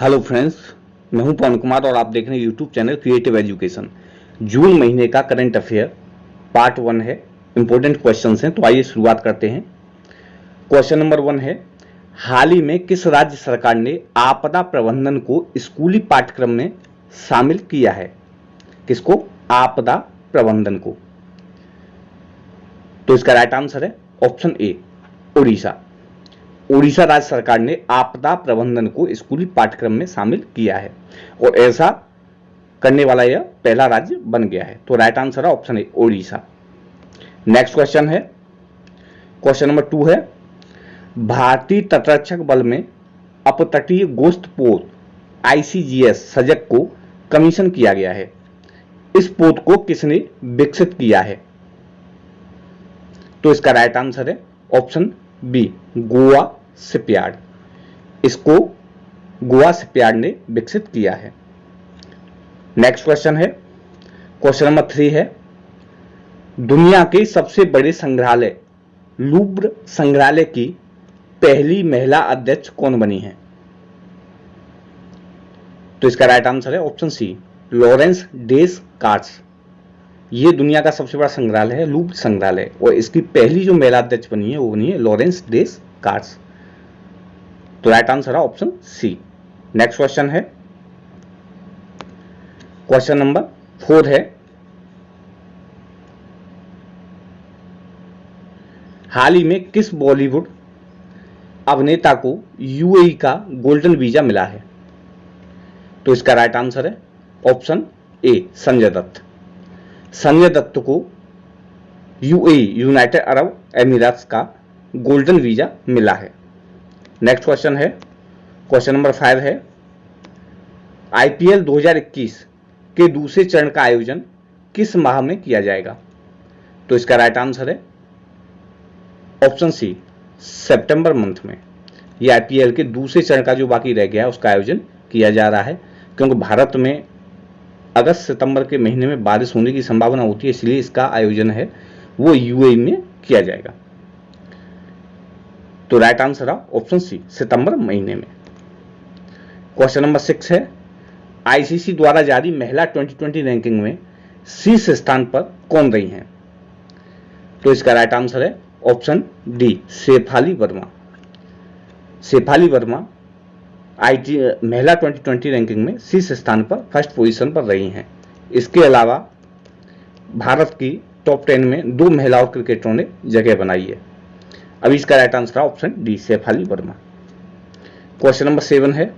Hello friends, मैं हूं पवन कुमार और आप देख रहे हैं यूट्यूब चैनल क्रिएटिव एजुकेशन। जून महीने का करंट अफेयर पार्ट 1 है। इंपॉर्टेंट क्वेश्चंस हैं, तो आइए शुरुआत करते हैं। क्वेश्चन नंबर 1 है, हाल ही में किस राज्य सरकार ने आपदा प्रबंधन को स्कूली पाठ्यक्रम में शामिल किया है? किसको? आपदा प्रबंधन को। तो इसका राइट आंसर है ऑप्शन ए, उड़ीसा। उड़ीसा राज्य सरकार ने आपदा प्रबंधन को स्कूली पाठ्यक्रम में शामिल किया है और ऐसा करने वाला यह पहला राज्य बन गया है। तो राइट आंसर है option A, Orissa. Next question है, क्वेश्चन नंबर 2 है, भारतीय तटरक्षक बल में अपतटीय गोश्त पोत ICGS सजग को कमीशन किया गया है। इस पोत को किसने विकसित किया है? तो इसका राइट आंसर है ऑप्शन बी, गोवा शिपयार्ड। इसको गोवा शिपयार्ड ने विकसित किया है। नेक्स्ट क्वेश्चन है, क्वेश्चन नंबर 3 है, दुनिया के सबसे बड़े संग्रहालय लूव्र संग्रहालय की पहली महिला अध्यक्ष कौन बनी है? तो इसका राइट आंसर है ऑप्शन सी, लॉरेंस डेसकार्ट्स। ये दुनिया का सबसे बड़ा संग्रहालय है, लूव्र संग्रहालय, और इसकी पहली जो महिला अध्यक्ष बनी है वो बनी है लॉरेंस डेसकार्ट्स। तो राइट आंसर है ऑप्शन सी। नेक्स्ट क्वेश्चन है, क्वेश्चन नंबर 4 है, हाल ही में किस बॉलीवुड अभिनेता को UAE का गोल्डन वीजा मिला है? तो इसका राइट आंसर है ऑप्शन ए, संजय दत्त। संजय दत्त को UAE यूनाइटेड अरब एमिरेट्स का गोल्डन वीजा मिला है। नेक्स्ट क्वेश्चन है, क्वेश्चन नंबर 5 है, IPL 2021 के दूसरे चरण का आयोजन किस माह में किया जाएगा? तो इसका राइट आंसर है ऑप्शन सी, सितंबर मंथ में। ये IPL के दूसरे चरण का जो बाकी रह गया है उसका आयोजन किया जा रहा है, क्योंकि भारत में अगस्त सितंबर के महीने में बारिश होने की संभावना होती है, इसलिए इसका आयोजन है वो UAE में किया जाएगा। तो राइट आंसर है ऑप्शन सी, सितंबर महीने में। क्वेश्चन नंबर 6 है, ICC द्वारा जारी महिला 2020 रैंकिंग में शीर्ष स्थान पर कौन रही हैं? तो इसका राइट आंसर है ऑप्शन डी, शेफाली वर्मा। शेफाली वर्मा महिला 2020 रैंकिंग में शीर्ष स्थान पर फर्स्ट पोजीशन पर रही हैं। इसके अलावा भारत की टॉप 10 में 2 महिलाओं क्रिकेटरों ने जगह बनाई है। अभी इसका राइट आंसर है option D, Shefali Verma. Question number 7 है,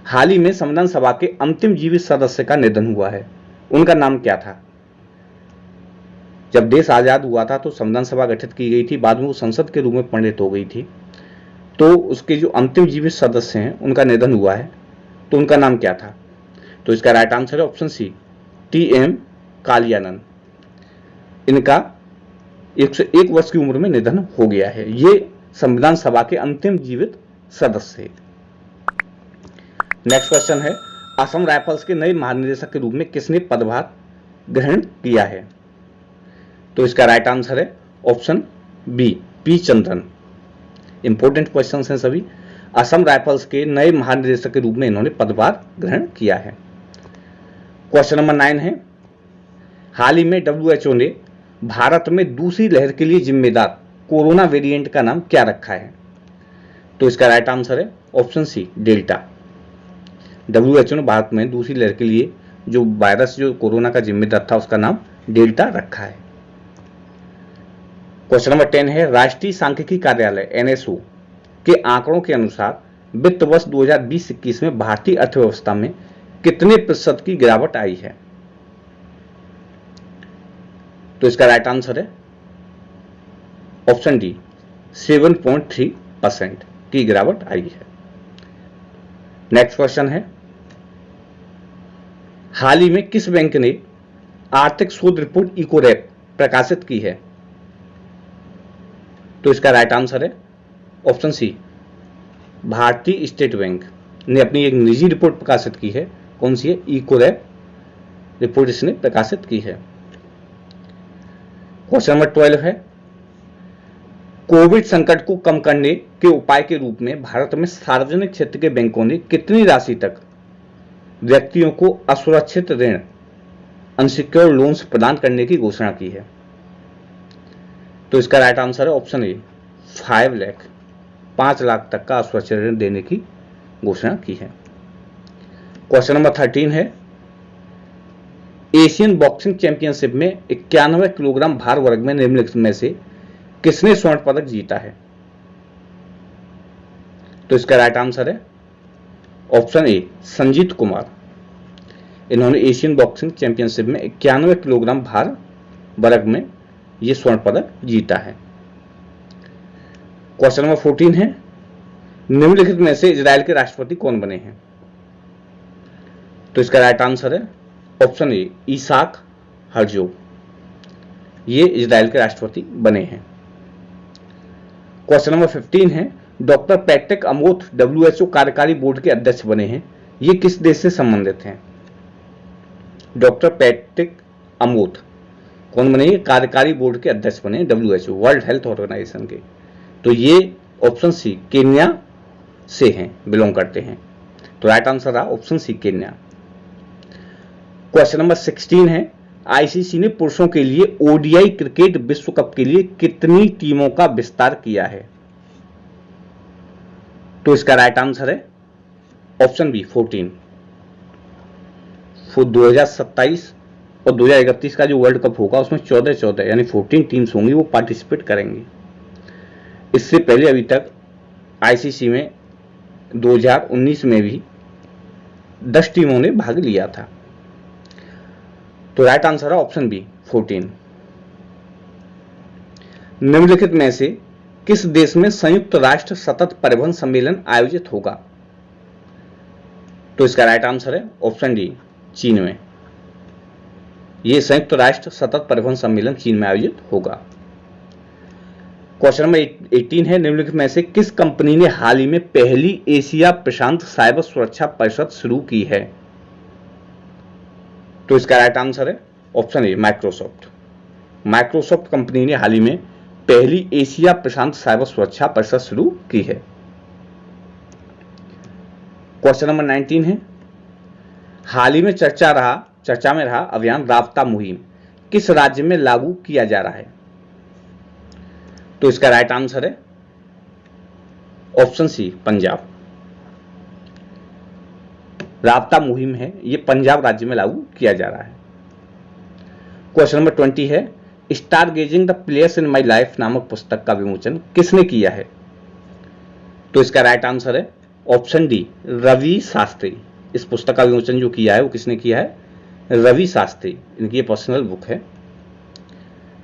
हाल ही में संविधान सभा के अंतिम जीवित सदस्य का निधन हुआ है, उनका नाम क्या था? जब देश आजाद हुआ था तो संविधान सभा गठित की गई थी, बाद में वो संसद के रूप में परिणत हो गई थी। तो उसके जो अंतिम जीवित सदस्य हैं उनका निधन हुआ है, तो उनका नाम क्या था? तो इसका राइट आंसर है ऑप्शन सी, TM कालियानन। इनका 101 वर्ष की उम्र में निधन हो गया है। ये संविधान सभा के अंतिम जीवित सदस्य है। नेक्स्ट क्वेश्चन है, असम राइफल्स के नए महानिदेशक के रूप में किसने पदभार ग्रहण किया है? तो इसका राइट आंसर है option B, P Chandran. Important question हैं सभी। असम राइफल्स के नए महानिदेशक के रूप में इन्होंने पदभार ग्रहण किया है। क्वेश्चन नंबर 9 है, हाल ही में WHO ने भारत में दूसरी लहर के लिए जिम्मेदार कोरोना वेरिएंट का नाम क्या रखा है? तो इसका राइट आंसर है ऑप्शन सी, डेल्टा। WHO ने भारत में दूसरी लहर के लिए जो वायरस जो कोरोना का जिम्मेदार था उसका नाम डेल्टा रखा है। क्वेश्चन नंबर 10 है, राष्ट्रीय सांख्यिकी कार्यालय NSO के आंकड़ों के अनुसार वित्त वर्ष 2020-21 में भारतीय अर्थव्यवस्था में कितने प्रतिशत की गिरावट आई है? तो इसका राइट आंसर है ऑप्शन डी, 7.3% की गिरावट आई है। नेक्स्ट क्वेश्चन है, हाल ही में किस बैंक ने आर्थिक शोध रिपोर्ट इकोरैप प्रकाशित की है? तो इसका राइट आंसर है ऑप्शन सी, भारतीय स्टेट बैंक ने अपनी एक निजी रिपोर्ट प्रकाशित की है। कौन सी है? इकोरैप रिपोर्ट इसने प्रकाशित की है। क्वेश्चन नंबर 12 है, कोविड संकट को कम करने के उपाय के रूप में भारत में सार्वजनिक क्षेत्र के बैंकों ने कितनी राशि तक व्यक्तियों को असुरक्षित ऋण अनसिक्योर्ड लोन्स प्रदान करने की घोषणा की है? तो इसका राइट आंसर है ऑप्शन ए 5 लाख, 5 लाख तक का असुरक्षित ऋण देने की घोषणा की है। क्वेश्चन नंबर 13 है, एशियन बॉक्सिंग चैंपियनशिप में 91 किलोग्राम भार वर्ग में निम्नलिखित में से किसने स्वर्ण पदक जीता है? तो इसका राइट आंसर है ऑप्शन ए संजीत कुमार। इन्होंने एशियन बॉक्सिंग चैंपियनशिप में 91 किलोग्राम भार वर्ग में यह स्वर्ण पदक जीता है। क्वेश्चन नंबर 14 है, निम्नलिखित में से इजराइल के राष्ट्रपति कौन बने हैं? तो इसका राइट आंसर है ऑप्शन ए इसाक हर्जोग। ये इजराइल के राष्ट्रपति बने हैं। क्वेश्चन नंबर 15 है, डॉक्टर पैट्रिक अमोथ WHO कार्यकारी बोर्ड के अध्यक्ष बने हैं। ये किस देश से संबंधित हैं? डॉक्टर पैट्रिक अमोथ कौन बने? कार्यकारी बोर्ड के अध्यक्ष बने WHO वर्ल्ड हेल्थ ऑर्गेनाइजेशन के। तो ये ऑप्शन सी केन्या से हैं, बिलोंग करते हैं। तो राइट आंसर रहा option C Kenya. Question number 16 है, आईसीसी ने पुरुषों के लिए ओडीआई क्रिकेट विश्व कप के लिए कितनी टीमों का विस्तार किया है? तो इसका राइट आंसर है ऑप्शन बी 14। 2027 और 2031 का जो वर्ल्ड कप होगा उसमें 14 यानी 14 टीम्स होंगी, वो पार्टिसिपेट करेंगी। इससे पहले अभी तक आईसीसी में 2019 में भी 10 टीमों ने भाग लिया था। तो राइट आंसर है ऑप्शन बी 14। निम्नलिखित में से किस देश में संयुक्त राष्ट्र सतत परिवहन सम्मेलन आयोजित होगा? तो इसका राइट आंसर है ऑप्शन डी चीन में। यह संयुक्त राष्ट्र सतत परिवहन सम्मेलन चीन में आयोजित होगा। क्वेश्चन नंबर 18 है, निम्नलिखित में से किस कंपनी ने हाल ही में पहली एशिया प्रशांत साइबर सुरक्षा परिषद शुरू की है? तो इसका राइट आंसर है option A Microsoft. Microsoft company ने हाल ही में पहली एशिया प्रशांत साइबर सुरक्षा परिषद शुरू की है। क्वेश्चन नंबर 19 है, हाल ही में चर्चा में रहा अभियान राबता मुहिम किस राज्य में लागू किया जा रहा है? तो इसका राइट आंसर है ऑप्शन सी पंजाब। राबता मुहिम है ये पंजाब राज्य में लागू किया जा रहा है। क्वेश्चन नंबर 20 है, star gazing the players in my life नामक पुस्तक का विमोचन किसने किया है? तो इसका राइट आंसर है ऑप्शन डी रवि शास्त्री। इस पुस्तक का विमोचन जो किया है वो किसने किया है? रवि शास्त्री। इनकी ये पर्सनल बुक है।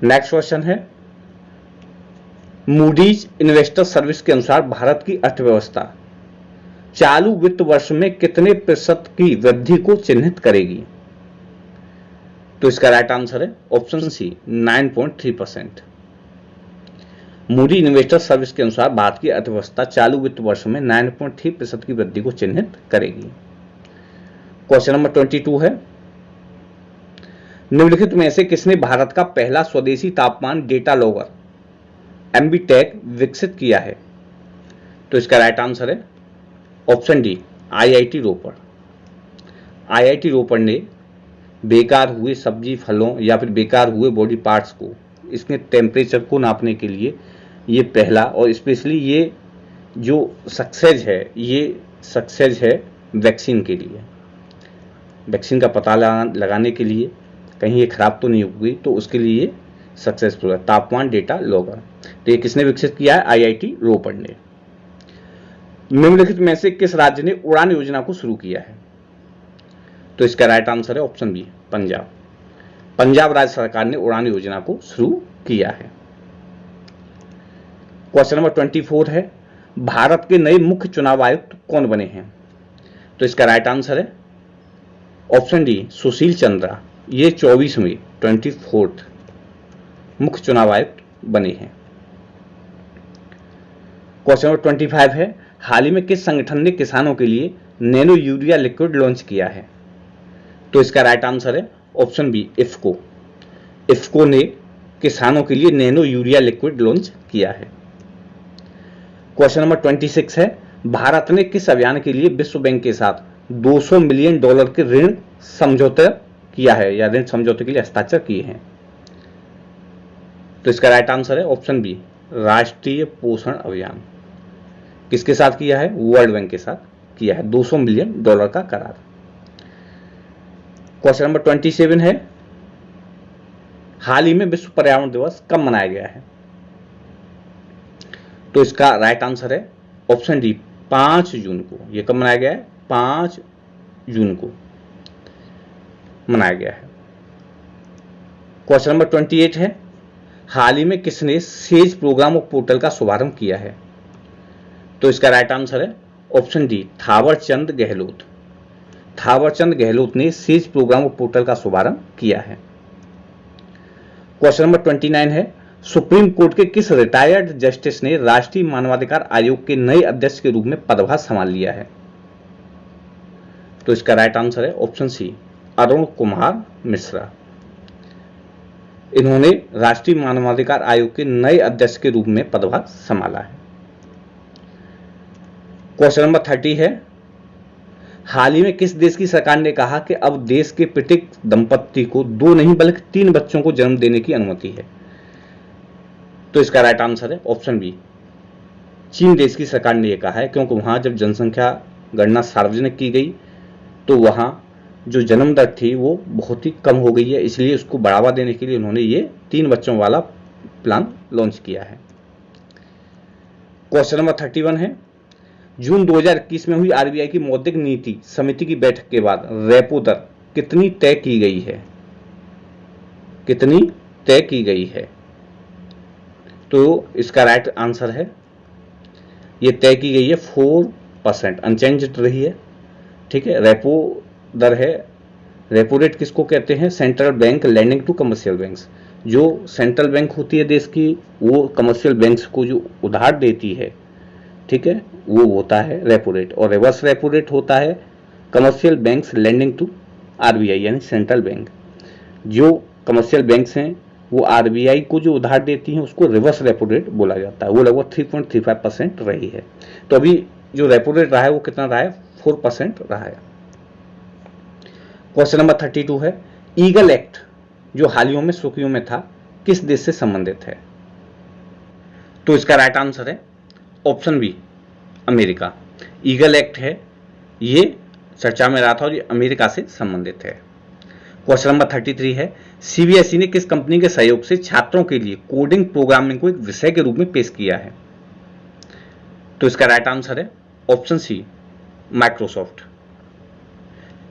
नेक्स्ट क्वेश्चन है, मूडीज इन्वेस्टर सर्विस के अनुसार भारत की अर्थव्यवस्था चालू वित्त वर्ष में कितने प्रतिशत की वृद्धि को चिन्हित करेगी? तो इसका राइट आंसर है option C 9.3%। Moody investor service के अनुसार भारत की अर्थव्यवस्था चालू वित्त वर्ष में 9.3% की वृद्धि को चिन्हित करेगी। क्वेश्चन नंबर 22 है, निम्नलिखित में से किसने भारत का पहला स्वदेशी तापमान डेटा लॉगर एमबीटेक विकसित किया है? तो इसका राइट आंसर है ऑप्शन डी आईआईटी रोपड़। आईआईटी रोपड़ ने बेकार हुए सब्जी फलों या फिर बेकार हुए बॉडी पार्ट्स को इसके टेम्परेचर को नापने के लिए ये पहला, और स्पेशली ये जो सक्सेस है ये सक्सेस है वैक्सीन के लिए, वैक्सीन का पता लगाने के लिए कहीं ये खराब तो नहीं हुई, तो उसके लिए सक्सेसफुल है तापमान डेटा लॉगर। तो ये किसने विकसित किया है? आईआईटी रोपड़ ने। निम्नलिखित में से किस राज्य ने उड़ान योजना को शुरू किया है? तो इसका राइट आंसर है ऑप्शन बी पंजाब। पंजाब राज्य सरकार ने उड़ान योजना को शुरू किया है। क्वेश्चन नंबर 24 है, भारत के नए मुख्य चुनाव आयुक्त कौन बने हैं? तो इसका राइट आंसर है ऑप्शन डी सुशील चंद्रा। ये 24वें 24th मुख्य चुनाव आयुक्त बने हैं। क्वेश्चन नंबर 25 है, हाल ही में किस संगठन ने किसानों के लिए नैनो यूरिया लिक्विड लॉन्च किया है? तो इसका राइट आंसर है ऑप्शन बी इफ्को। इफ्को ने किसानों के लिए नैनो यूरिया लिक्विड लॉन्च किया है। क्वेश्चन नंबर 26 है, भारत ने किस अभियान के लिए विश्व बैंक के साथ $200 मिलियन के ऋण समझौता किया है या ऋण समझौते के लिए हस्ताक्षर किए हैं? तो इसका राइट आंसर है ऑप्शन बी, राष्ट्रीय पोषण अभियान। किसके साथ किया है? वर्ल्ड बैंक के साथ किया है, $200 मिलियन का करार। क्वेश्चन नंबर 27 है, हाल ही में विश्व पर्यावरण दिवस कब मनाया गया है? तो इसका राइट आंसर है ऑप्शन डी, 5 जून को। यह कब मनाया गया है? 5 जून को मनाया गया है। क्वेश्चन नंबर 28 है, हाल ही में किसने सेज प्रोग्राम और पोर्टल का शुभारंभ किया है? तो इसका राइट आंसर है ऑप्शन डी, थावरचंद गहलोत। थावरचंद गहलोत ने सेज प्रोग्राम और पोर्टल का शुभारंभ किया है। क्वेश्चन नंबर 29 है, सुप्रीम कोर्ट के किस रिटायर्ड जस्टिस ने राष्ट्रीय मानवाधिकार आयोग के नए अध्यक्ष के रूप में पदभार संभाल लिया है? तो इसका राइट आंसर है ऑप्शन सी, अरुण कुमार मिश्रा। इन्होंने राष्ट्रीय मानवाधिकार आयोग के नए अध्यक्ष के रूप में पदभार संभाला है। क्वेश्चन नंबर 30 है, हाल ही में किस देश की सरकार ने कहा कि अब देश के प्रत्येक दंपत्ति को 2 नहीं बल्कि 3 बच्चों को जन्म देने की अनुमति है? तो इसका राइट आंसर है ऑप्शन बी, चीन देश की सरकार ने यह कहा है, क्योंकि वहां जब जनसंख्या गणना सार्वजनिक की गई तो वहां जो जन्म दर थी वो बहुत ही कम हो गई है, इसलिए उसको बढ़ावा देने के लिए उन्होंने ये 3 बच्चों वाला प्लान लॉन्च किया है। क्वेश्चन नंबर 31 है, जून 2021 में हुई आरबीआई की मौद्रिक नीति समिति की बैठक के बाद रेपो दर कितनी तय की गई है? कितनी तय की गई है? तो इसका राइट आंसर है, ये तय की गई है 4%, अनचेंज्ड रही है। ठीक है, रेपो दर है, रेपो रेट किसको कहते हैं? Central bank lending to commercial banks. जो सेंट्रल बैंक होती है देश की, वो कमर्शियल बैंक्स को जो उधार देती है, ठीक है, वो होता है रेपो रेट। और रिवर्स रेपो रेट होता है commercial banks lending to RBI यानी सेंट्रल बैंक। जो कमर्शियल बैंक्स हैं वो आरबीआई को जो उधार देती हैं उसको रिवर्स रेपो रेट बोला जाता है। वो लगभग 3.35% रही है। तो अभी जो रेपो रेट रहा है वो कितना रहा है? 4% रहा है। क्वेश्चन नंबर 32 है, ईगल एक्ट जो हाल ही में सुर्खियों में था किस देश से संबंधित है? तो इसका राइट आंसर है option B, America. EAGLE act है, ये चर्चा में रहा था और ये अमेरिका से संबंधित है। क्वेश्चन नंबर 33 है, सीबीएसई ने किस कंपनी के सहयोग से छात्रों के लिए कोडिंग प्रोग्रामिंग को एक विषय के रूप में पेश किया है? तो इसका राइट आंसर है ऑप्शन सी, माइक्रोसॉफ्ट।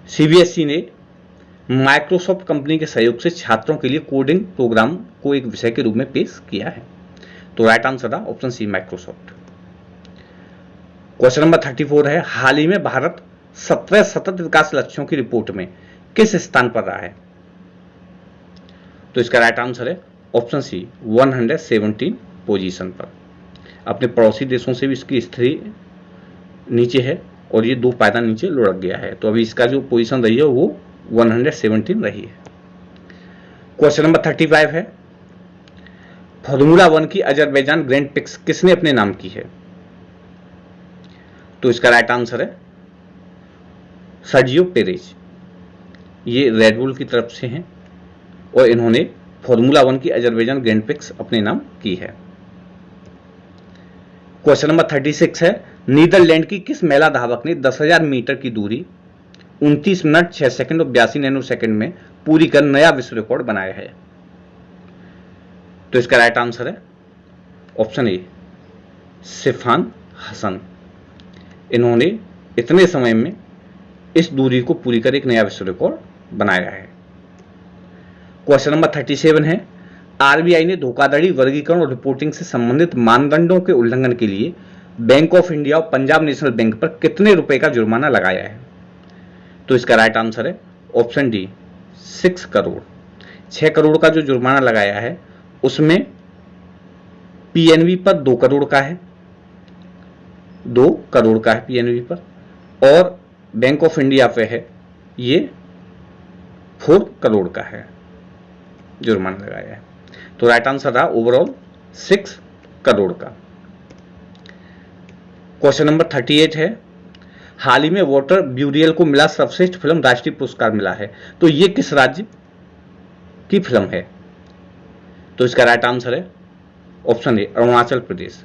सीबीएसई ने माइक्रोसॉफ्ट कंपनी के सहयोग से छात्रों के लिए कोडिंग प्रोग्राम को एक विषय के रूप में पेश किया है। तो राइट आंसर है option C, Microsoft. Question number 34 है, हाल ही में भारत 17 सतत विकास लक्ष्यों की रिपोर्ट में किस स्थान पर रहा है? तो इसका राइट आंसर है ऑप्शन सी, 117 पोजीशन पर। अपने पड़ोसी देशों से भी इसकी स्थिति नीचे है और ये 2 पायदान नीचे लुढ़क गया है। तो अभी इसका जो पोजीशन रही है वो 117 रही है। क्वेश्चन नंबर 35 है, फार्मूला 1 की अजरबैजान ग्रैंड प्रिक्स किसने अपने नाम की है? तो इसका राइट आंसर है सर्जियो पेरेज। ये रेड बुल की तरफ से हैं और इन्होंने फार्मूला 1 की अजरबैजान ग्रैंड प्रिक्स अपने नाम की है। क्वेश्चन नंबर 36 है, नीदरलैंड की किस महिला धावक ने 10,000 मीटर की दूरी 29 मिनट 6 सेकंड और 82 नैनो सेकंड में पूरी कर नया विश्व रिकॉर्ड बनाया है? तो इसका राइट आंसर है ऑप्शन ए, सिफान हसन। इन्होंने इतने समय में इस दूरी को पूरी कर एक नया विश्व रिकॉर्ड बनाया है। क्वेश्चन नंबर 37 है, आरबीआई ने धोखाधड़ी वर्गीकरण और रिपोर्टिंग से संबंधित मानदंडों के उल्लंघन के लिए बैंक ऑफ इंडिया और पंजाब नेशनल बैंक पर कितने रुपए का जुर्माना लगाया है? तो इसका राइट आंसर है ऑप्शन डी, 6 करोड़। 6 करोड़ का जो जुर्माना लगाया है उसमें पीएनबी पर 2 करोड़ का है, 2 करोड़ का है पीएनबी पर, और बैंक ऑफ इंडिया पे है ये 4 करोड़ का है जुर्माना लगाया है। तो राइट आंसर रहा ओवरऑल 6 करोड़ का। क्वेश्चन नंबर 38 है, हाल ही में वाटर ब्यूरियल को मिला सर्वश्रेष्ठ फिल्म राष्ट्रीय पुरस्कार मिला है, तो ये किस राज्य की फिल्म है? तो इसका राइट आंसर है ऑप्शन ए अरुणाचल प्रदेश।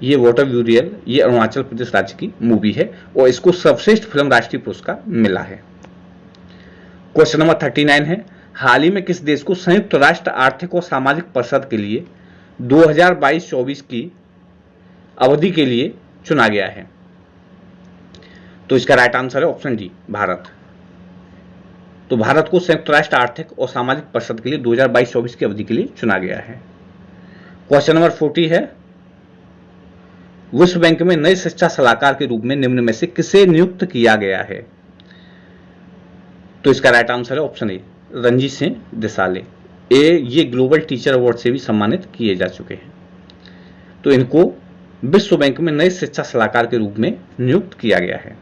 ये वाटर ब्यूरियल ये अरुणाचल प्रदेश राज्य की मूवी है और इसको सर्वश्रेष्ठ फिल्म राष्ट्रीय पुरस्कार मिला है। क्वेश्चन नंबर 39 है, हाल ही में किस देश को संयुक्त राष्ट्र आर्थिक और सामाजिक परिषद के लिए 2022-24 की अवधि के लिए चुना गया है? तो इसका राइट आंसर है ऑप्शन डी भारत। तो भारत को संयुक्त राष्ट्र आर्थिक और सामाजिक परिषद के लिए 2022-24 की अवधि के लिए चुना गया है। क्वेश्चन नंबर 40 है, विश्व बैंक में नए शिक्षा सलाहकार के रूप में निम्न में से किसे नियुक्त किया गया है? तो इसका राइट आंसर है ऑप्शन ए रंजीत सिंह देसाले। ये ग्लोबल टीचर अवार्ड से भी सम्मानित किए जा चुके हैं। तो इनको विश्व बैंक में नए शिक्षा सलाहकार के रूप में नियुक्त किया गया है।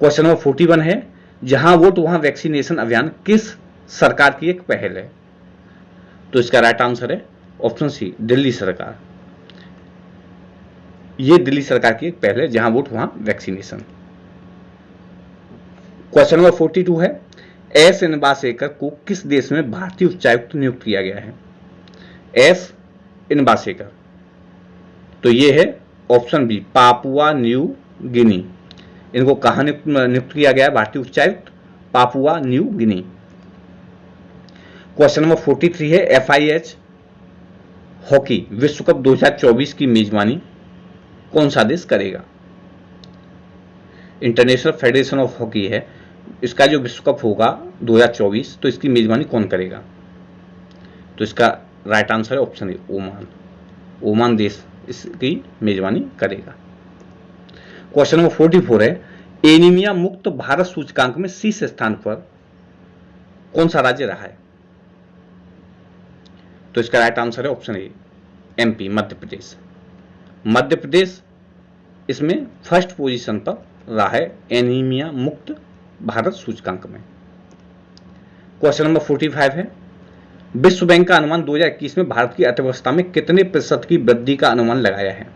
क्वेश्चन नंबर 41 है, जहां वोट वहां वैक्सीनेशन अभियान किस सरकार की एक पहल है? तो इसका राइट आंसर है ऑप्शन सी दिल्ली सरकार। ये दिल्ली सरकार की एक पहल है, जहां वोट वहां वैक्सीनेशन। क्वेश्चन नंबर 42 है, एस इनबासेकर को किस देश में भारतीय उच्चायुक्त नियुक्त किया गया है? एस इनबासेकर, तो ये है option B Papua New Guinea. इनको कहां नियुक्त किया गया है भारतीय उच्चायुक्त? Papua New Guinea. Question number 43 है, FIH हॉकी विश्व कप 2024 की मेजबानी कौन सा देश करेगा? इंटरनेशनल फेडरेशन ऑफ हॉकी है, इसका जो विश्व कप होगा 2024, तो इसकी मेजबानी कौन करेगा? तो इसका राइट आंसर है ऑप्शन ए ओमान। ओमान देश इसकी मेजबानी करेगा। क्वेश्चन नंबर 44 है, एनीमिया मुक्त भारत सूचकांक में शीर्ष स्थान पर कौन सा राज्य रहा है? तो इसका राइट आंसर है option A MP Madhya Pradesh. Madhya Pradesh इसमें फर्स्ट पोजीशन पर रहा है एनीमिया मुक्त भारत सूचकांक में। क्वेश्चन नंबर 45 है, विश्व बैंक का अनुमान 2021 में भारत की अर्थव्यवस्था में कितने प्रतिशत की वृद्धि का अनुमान लगाया है?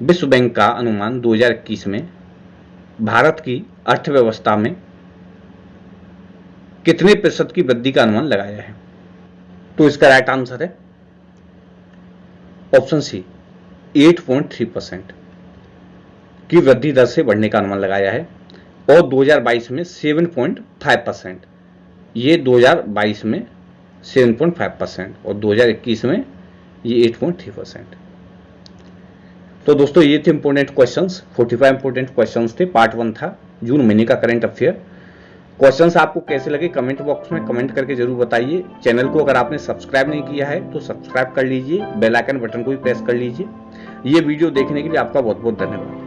विश्व बैंक का अनुमान 2021 में भारत की अर्थव्यवस्था में कितने प्रतिशत की वृद्धि का अनुमान लगाया है? तो इसका राइट आंसर है ऑप्शन सी 8.3% की वृद्धि दर से बढ़ने का अनुमान लगाया है और 2022 में 7.5%। ये 2022 में 7.5% और 2021 में ये 8.3%। तो दोस्तों ये थे इंपोर्टेंट क्वेश्चंस, 45 इंपोर्टेंट क्वेश्चंस थे, पार्ट 1 था जून महीने का करंट अफेयर। क्वेश्चंस आपको कैसे लगे कमेंट बॉक्स में कमेंट करके जरूर बताइए। चैनल को अगर आपने सब्सक्राइब नहीं किया है तो सब्सक्राइब कर लीजिए, बेल आइकन बटन को भी प्रेस कर लीजिए। ये वीडियो देखने के लिए आपका बहुत बहुत धन्यवाद।